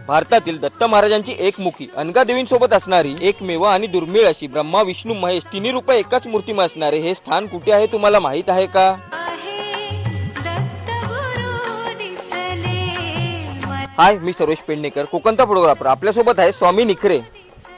भारतातील दत्त महाराजांची एकमुखी अनघादेवींसोबत असणारी एकमेव आणि दुर्मिळ अशी ब्रह्मा विष्णू महेश तिन्ही रूप एकाच मूर्तीमध्ये असणारे हे स्थान कुठे आहे तुम्हाला माहित आहे का? हाय, मी सर्वेश पेडणेकर, कोकणचा फोटोग्राफर. आपल्यासोबत आहे स्वामी निखरे.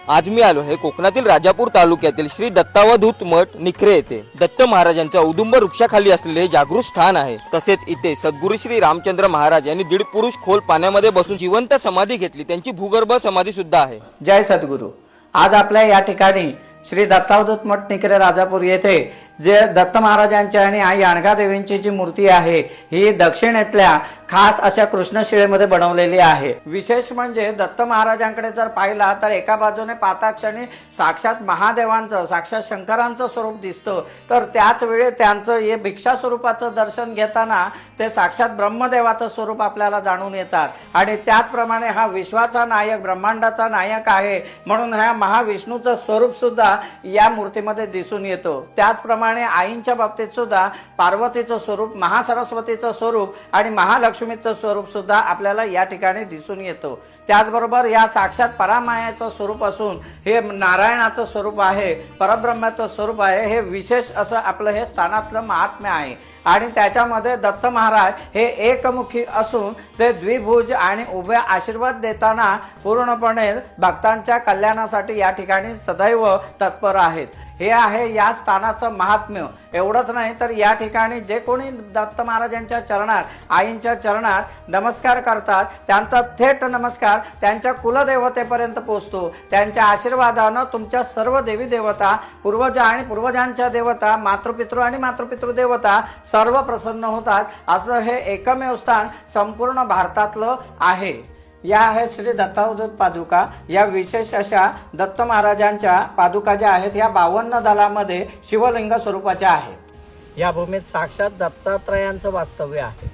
आज मी आलो आहे कोकणातील राजापूर तालुक्यातील श्री दत्तावधूत मठ निखरे येथे. दत्त महाराजांच्या औदुंबर वृक्षाखाली असलेले हे जागृत स्थान आहे. तसेच इथे सद्गुरू श्री रामचंद्र महाराज यांनी 1.5 पुरुष खोल पाण्यामध्ये बसून जिवंत समाधी घेतली. त्यांची भूगर्भ समाधी सुद्धा आहे. जय सद्गुरू. आज आपल्या या ठिकाणी श्री दत्तावधूत मठ निखरे राजापूर येथे जे दत्त महाराजांची आणि आई अनघादेवींची जी मूर्ती आहे ही दक्षिणेतल्या खास अशा कृष्णशिळेमध्ये बनवलेली आहे. विशेष म्हणजे दत्त महाराजांकडे जर पाहिला तर एका बाजूने पाताक्षणी साक्षात महादेवांचं साक्षात शंकरांचं स्वरूप दिसतं, तर त्याच वेळी त्यांचं हे भिक्षा स्वरूपाचं दर्शन घेताना ते साक्षात ब्रह्मदेवाचं स्वरूप आपल्याला जाणून येतात. आणि त्याचप्रमाणे हा विश्वाचा नायक ब्रह्मांडाचा नायक आहे म्हणून ह्या महाविष्णूचं स्वरूप सुद्धा या मूर्तीमध्ये दिसून येतो. त्याचप्रमाणे आईंच्या बाबतीत सुद्धा पार्वतीचं स्वरूप, महासरस्वतीचं स्वरूप आणि महालक्ष्मीचं स्वरूप सुद्धा आपल्याला या ठिकाणी दिसून येतो. त्याचबरोबर या साक्षात परामायाचं स्वरूप असून हे नारायणाचं स्वरूप आहे, परब्रह्माचं स्वरूप आहे. हे विशेष असं आपलं हे स्थानातलं महात्म्य आहे. आणि त्याच्यामध्ये दत्त महाराज हे एकमुखी असून ते द्विभुज आणि उभे आशीर्वाद देताना पूर्णपणे भक्तांच्या कल्याणासाठी या ठिकाणी सदैव तत्पर आहेत. हे आहे या स्थानाचं महात्म्य. एवढंच नाही तर या ठिकाणी जे कोणी दत्त महाराजांच्या चरणात, आईंच्या चरणात नमस्कार करतात त्यांचा थेट नमस्कार त्यांच्या कुलदेवतेपर्यंत पोहोचतो. त्यांच्या आशीर्वादानं तुमच्या सर्व देवी देवता, पूर्वज आणि पूर्वजांच्या देवता, मातृपितृ आणि मातृपितृ देवता सर्व प्रसन्न होतात. असं हे एकमेव स्थान संपूर्ण भारतातलं आहे. या आहे श्री दत्तावधूत पादुका. या विशेष अशा दत्त महाराजांच्या पादुका ज्या आहेत या 52 दलामध्ये शिवलिंग स्वरूपाच्या आहेत. या भूमीत साक्षात दत्तात्रयांचं वास्तव्य आहे.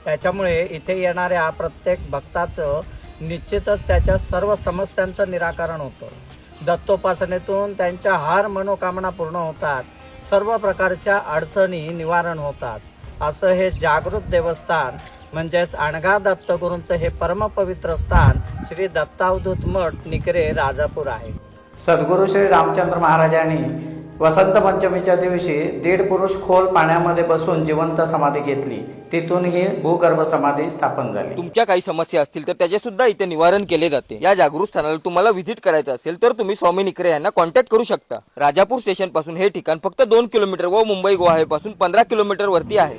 त्याच्यामुळे इथे येणाऱ्या प्रत्येक भक्ताचं निश्चितच त्याच्या सर्व समस्यांचं निराकरण होतं. दत्तोपासनेतून त्यांच्या हर मनोकामना पूर्ण होतात. सर्व प्रकारच्या अडचणी निवारण होतात. असं हे जागृत देवस्थान म्हणजेच अनघा दत्तगुरूंचं हे परमपवित्र स्थान श्री दत्तावधूत मठ निखरे राजापूर आहे. सद्गुरू श्री रामचंद्र महाराजांनी वसंत पंचमीच्या दिवशी 1.5 पुरुष खोल पाण्यामध्ये बसून जिवंत समाधी घेतली. तिथून ही भूगर्भ समाधी स्थापन झाली. तुमच्या काही समस्या असतील तर त्याचे सुद्धा इथे निवारण केले जाते. या जागृत स्थानाला तुम्हाला व्हिजिट करायचं असेल तर तुम्ही स्वामी निखरे यांना कॉन्टॅक्ट करू शकता. राजापूर स्टेशन पासून हे ठिकाण फक्त 2 किलोमीटर व मुंबई गोवा पासून 15 किलोमीटर वरती आहे.